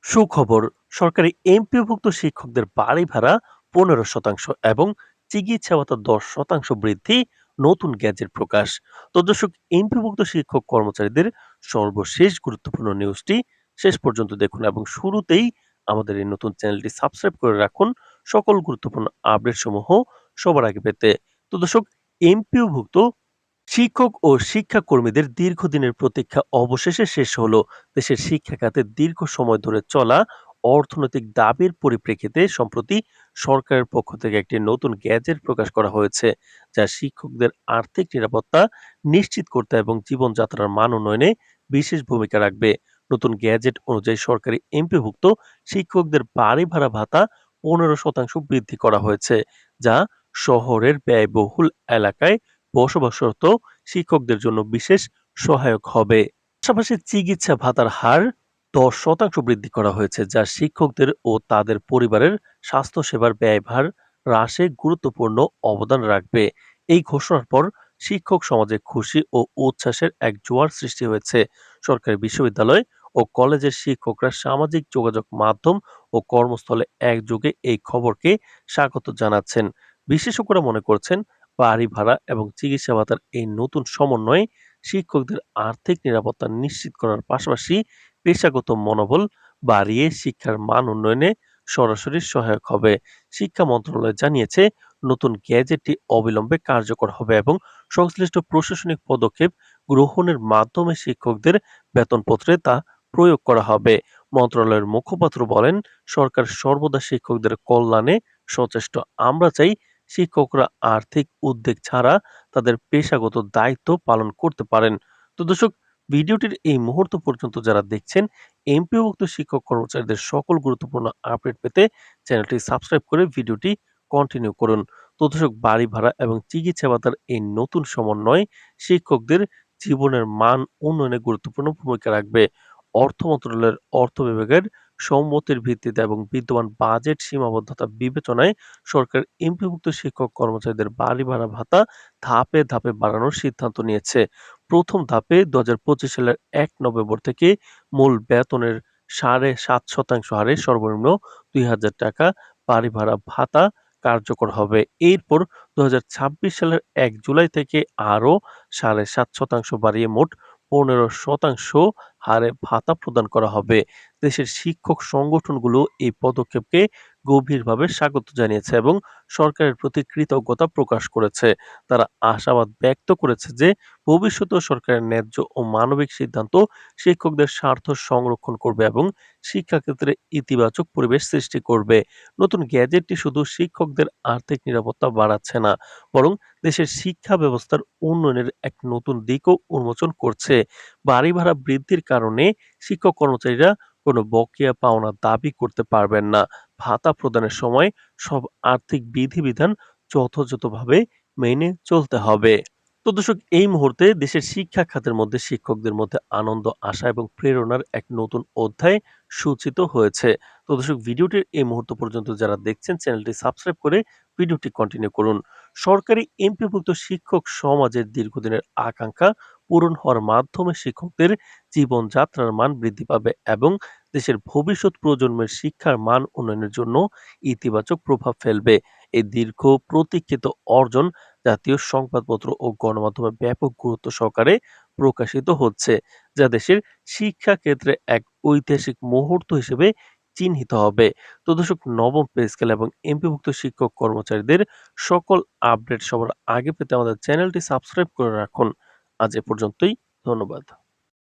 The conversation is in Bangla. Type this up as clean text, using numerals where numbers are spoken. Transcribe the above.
সুখবর, সরকারি এমপিওভুক্ত শিক্ষকদের বাড়ি ভাড়া 15% এবং চিকিৎসা ভাতা 10% বৃদ্ধি, নতুন গ্যাজেট প্রকাশ। তো দর্শক, এমপিওভুক্ত শিক্ষক কর্মচারীদের সর্বশেষ গুরুত্বপূর্ণ নিউজটি শেষ পর্যন্ত দেখুন এবং শুরুতেই আমাদের এই নতুন চ্যানেলটি সাবস্ক্রাইব করে রাখুন সকল গুরুত্বপূর্ণ আপডেট সমূহ সবার আগে পেতে। তো দর্শক, এমপিওভুক্ত শিক্ষক ও শিক্ষাকর্মীদের দীর্ঘদিনের প্রতীক্ষা অবশেষে শেষ হলো। দেশের শিক্ষা খাতে দীর্ঘ সময় ধরে চলা অর্থনৈতিক দাবির পরিপ্রেক্ষিতে সম্প্রতি সরকারের পক্ষ থেকে একটি নতুন গ্যাজেট প্রকাশ করা হয়েছে, যা শিক্ষকদের আর্থিক নিরাপত্তা নিশ্চিত করতে এবং জীবনযাত্রার মান উন্নয়নে বিশেষ ভূমিকা রাখবে। নতুন গ্যাজেট অনুযায়ী সরকারি এমপিভুক্ত শিক্ষকদের বাড়ি ভাড়া ভাতা 15% বৃদ্ধি করা হয়েছে, যা শহরের ব্যয়বহুল এলাকায় বসবাসরত শিক্ষকদের জন্য বিশেষ সহায়ক হবে। পাশাপাশি চিকিৎসা ভাতার হার 10% বৃদ্ধি করা হয়েছে, যা শিক্ষকদের ও তাদের পরিবারের স্বাস্থ্যসেবার ব্যয়ভার হ্রাসে গুরুত্বপূর্ণ অবদান রাখবে। এই ঘোষণার পর শিক্ষক সমাজে খুশি ও উচ্ছ্বাসের এক জোয়ার সৃষ্টি হয়েছে। সরকারি বিশ্ববিদ্যালয় ও কলেজের শিক্ষকরা সামাজিক যোগাযোগ মাধ্যম ও কর্মস্থলে একযোগে এই খবরকে স্বাগত জানাচ্ছেন। বিশেষজ্ঞরা মনে করছেন, বাড়ি ভাড়া এবং চিকিৎসা ভাতার এই নতুন সমন্বয়ে শিক্ষকদের আর্থিক নিরাপত্তা নিশ্চিত করার পাশাপাশি পেশাগত মনোবল বাড়িয়ে শিক্ষার মান উন্নয়নে সরাসরি সহায়ক হবে। শিক্ষা মন্ত্রণালয় জানিয়েছে, নতুন গ্যাজেটটি অবিলম্বে কার্যকর হবে এবং সংশ্লিষ্ট প্রশাসনিক পদক্ষেপ গ্রহণের মাধ্যমে শিক্ষকদের বেতনপত্রে তা প্রয়োগ করা হবে। মন্ত্রণালয়ের মুখপাত্র বলেন, সরকার সর্বদা শিক্ষকদের কল্যাণে সচেষ্ট। আমরা চাই শিক্ষকরা আর্থিক উদ্বেগ ছাড়া তাদের পেশাগত দায়িত্ব পালন করতে পারেন। তো দর্শক, ভিডিওটির এই মুহূর্ত পর্যন্ত যারা দেখছেন, এমপিওভুক্ত শিক্ষক কর্মচারীদের সকল গুরুত্বপূর্ণ আপডেট পেতে চ্যানেলটি সাবস্ক্রাইব করে ভিডিওটি কন্টিনিউ করুন। তো দর্শক, বাড়ি ভাড়া এবং চিকিৎসা ভাতার এই নতুন সমন্বয় শিক্ষকদের জীবনের মান উন্নয়নে গুরুত্বপূর্ণ ভূমিকা রাখবে। অর্থ মন্ত্রণালয়ের অর্থ বিভাগের সম্মতির ভিত্তিতে এবং বিদ্যমান বাজেট সীমাবদ্ধতা বিবেচনায় সরকার এমপিভুক্ত শিক্ষক কর্মচারীদের বাড়ি ভাড়া ভাতা ধাপে ধাপে বাড়ানোর সিদ্ধান্ত নিয়েছে। প্রথম ধাপে 2025 সালের 1 নভেম্বর থেকে মূল বেতনের 7.5% হারে সর্বনিম্ন 2,000 টাকা বাড়ি ভাড়া ভাতা কার্যকর হবে। এরপর 2026 সালের 1 জুলাই থেকে আরও 7.5% বাড়িয়ে মোট 15% হারে ভাতা প্রদান করা হবে। দেশের শিক্ষক সংগঠনগুলো এই পদক্ষেপকে গভীরভাবে স্বাগত জানিয়েছে এবং সরকারের প্রতি কৃতজ্ঞতা প্রকাশ করেছে। তারা আশাবাদ ব্যক্ত করেছে যে ভবিষ্যতেও সরকারের ন্যায্য ও মানবিক সিদ্ধান্ত শিক্ষকদের স্বার্থ সংরক্ষণ করবে এবং শিক্ষাক্ষেত্রে ইতিবাচক পরিবেশ সৃষ্টি করবে। নতুন গ্যাজেটটি শুধু শিক্ষকদের আর্থিক নিরাপত্তা বাড়াচ্ছে না, বরং দেশের শিক্ষা ব্যবস্থার উন্নয়নের এক নতুন দিকও উন্মোচন করছে। বাড়ি ভাড়া বৃদ্ধির কারণে শিক্ষক কর্মচারীরা কোনো বকেয়া পাওনা দাবি করতে পারবেন না। ভাতা প্রদানের সময় সব আর্থিক বিধিবিধান যথাযথভাবে মেনে চলতে হবে। তো দর্শক, এই মুহূর্তে দেশের শিক্ষা খাতের মধ্যে শিক্ষকদের মধ্যে আনন্দ, আশা এবং প্রেরণার এক নতুন অধ্যায় সূচিত হয়েছে। তো দর্শক, ভিডিওটির এই মুহূর্ত পর্যন্ত যারা দেখছেন, চ্যানেলটি সাবস্ক্রাইব করে ভিডিওটি কন্টিনিউ করুন। সরকারি এমপিভুক্ত শিক্ষক সমাজের দীর্ঘদিনের আকাঙ্ক্ষা পূরণ হওয়ার মাধ্যমে শিক্ষকদের জীবনযাত্রার মান বৃদ্ধি পাবে এবং দেশের ভবিষ্যৎ প্রজন্মের শিক্ষার মান উন্নয়নের জন্য ইতিবাচক প্রভাব ফেলবে। এই দীর্ঘ প্রতীক্ষিত অর্জন জাতীয় সংবাদপত্র ও গণমাধ্যমে ব্যাপক গুরুত্ব সহকারে প্রকাশিত হচ্ছে, যা দেশের শিক্ষা ক্ষেত্রে এক ঐতিহাসিক মুহূর্ত হিসেবে চিহ্নিত হবে। তো দর্শক, নবম পে স্কেল এবং এমপিভুক্ত শিক্ষক কর্মচারীদের সকল আপডেট সবার আগে পেতে আমাদের চ্যানেলটি সাবস্ক্রাইব করে রাখুন। আজ এ পর্যন্তই। ধন্যবাদ।